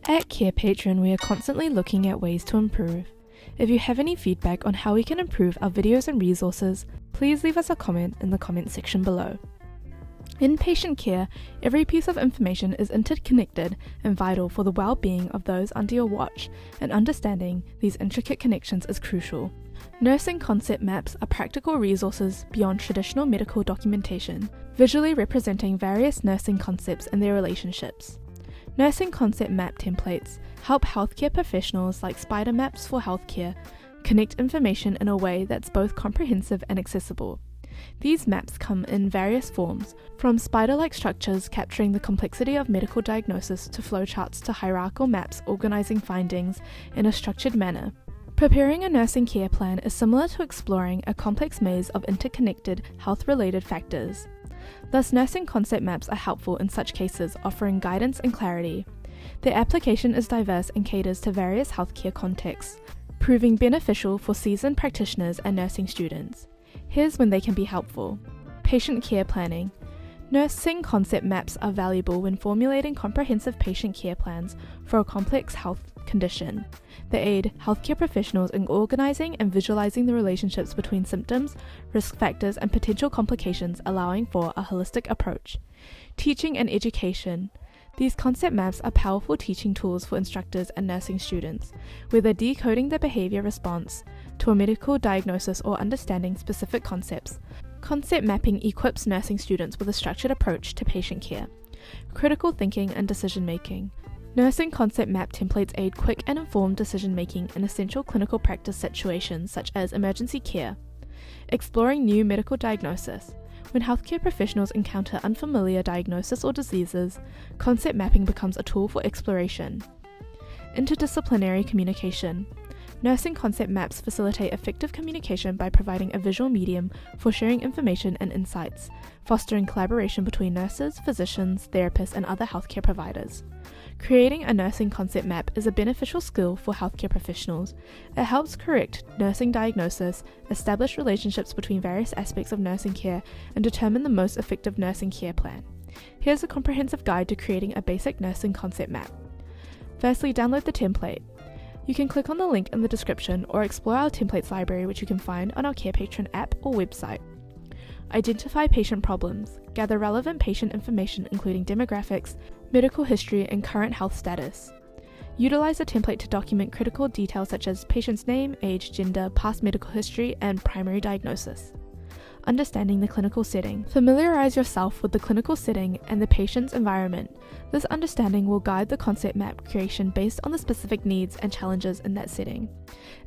At Carepatron, we are constantly looking at ways to improve. If you have any feedback on how we can improve our videos and resources, please leave us a comment in the comment section below. In patient care, every piece of information is interconnected and vital for the well-being of those under your watch, and understanding these intricate connections is crucial. Nursing concept maps are practical resources beyond traditional medical documentation, visually representing various nursing concepts and their relationships. Nursing concept map templates help healthcare professionals like spider maps for healthcare connect information in a way that's both comprehensive and accessible. These maps come in various forms, from spider-like structures capturing the complexity of medical diagnosis to flowcharts to hierarchical maps organizing findings in a structured manner. Preparing a nursing care plan is similar to exploring a complex maze of interconnected health-related factors. Thus, nursing concept maps are helpful in such cases, offering guidance and clarity. Their application is diverse and caters to various healthcare contexts, proving beneficial for seasoned practitioners and nursing students. Here's when they can be helpful. Patient care planning. Nursing concept maps are valuable when formulating comprehensive patient care plans for a complex health condition. They aid healthcare professionals in organizing and visualizing the relationships between symptoms, risk factors, and potential complications, allowing for a holistic approach. Teaching and education. These concept maps are powerful teaching tools for instructors and nursing students, whether decoding the behavior response to a medical diagnosis or understanding specific concepts. Concept mapping equips nursing students with a structured approach to patient care. Critical thinking and decision making. Nursing concept map templates aid quick and informed decision making in essential clinical practice situations such as emergency care. Exploring new medical diagnosis. When healthcare professionals encounter unfamiliar diagnosis or diseases, concept mapping becomes a tool for exploration. Interdisciplinary communication. Nursing concept maps facilitate effective communication by providing a visual medium for sharing information and insights, fostering collaboration between nurses, physicians, therapists, and other healthcare providers. Creating a nursing concept map is a beneficial skill for healthcare professionals. It helps correct nursing diagnosis, establish relationships between various aspects of nursing care, and determine the most effective nursing care plan. Here's a comprehensive guide to creating a basic nursing concept map. Firstly, download the template. You can click on the link in the description or explore our templates library, which you can find on our Carepatron app or website. Identify patient problems. Gather relevant patient information including demographics, medical history, and current health status. Utilize a template to document critical details such as patient's name, age, gender, past medical history, and primary diagnosis. Understanding the clinical setting. Familiarize yourself with the clinical setting and the patient's environment. This understanding will guide the concept map creation based on the specific needs and challenges in that setting.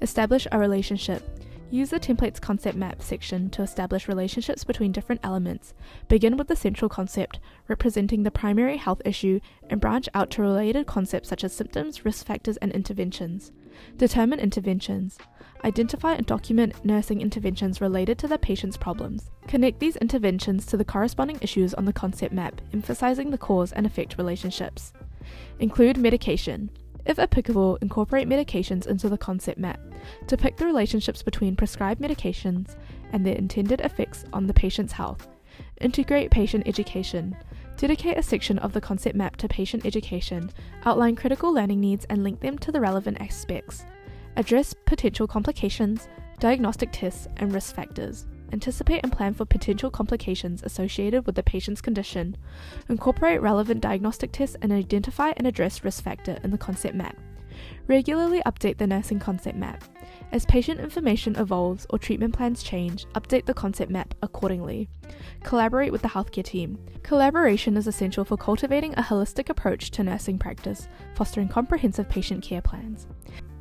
Establish a relationship. Use the template's concept map section to establish relationships between different elements. Begin with the central concept, representing the primary health issue, and branch out to related concepts such as symptoms, risk factors, and interventions. Determine interventions. Identify and document nursing interventions related to the patient's problems. Connect these interventions to the corresponding issues on the concept map, emphasizing the cause and effect relationships. Include medication. If applicable, incorporate medications into the concept map. Depict the relationships between prescribed medications and their intended effects on the patient's health. Integrate patient education. Dedicate a section of the concept map to patient education, outline critical learning needs, and link them to the relevant aspects. Address potential complications, diagnostic tests, and risk factors. Anticipate and plan for potential complications associated with the patient's condition. Incorporate relevant diagnostic tests and identify and address risk factor in the concept map. Regularly update the nursing concept map. As patient information evolves or treatment plans change, update the concept map accordingly. Collaborate with the healthcare team. Collaboration is essential for cultivating a holistic approach to nursing practice, fostering comprehensive patient care plans.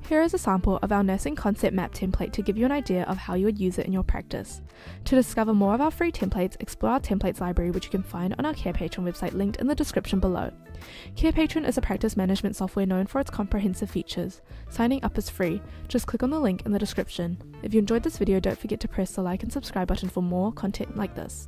Here is a sample of our nursing concept map template to give you an idea of how you would use it in your practice. To discover more of our free templates, explore our templates library, which you can find on our Carepatron website linked in the description below. Carepatron is a practice management software known for its comprehensive features. Signing up is free. Just click on the link in the description. If you enjoyed this video, don't forget to press the like and subscribe button for more content like this.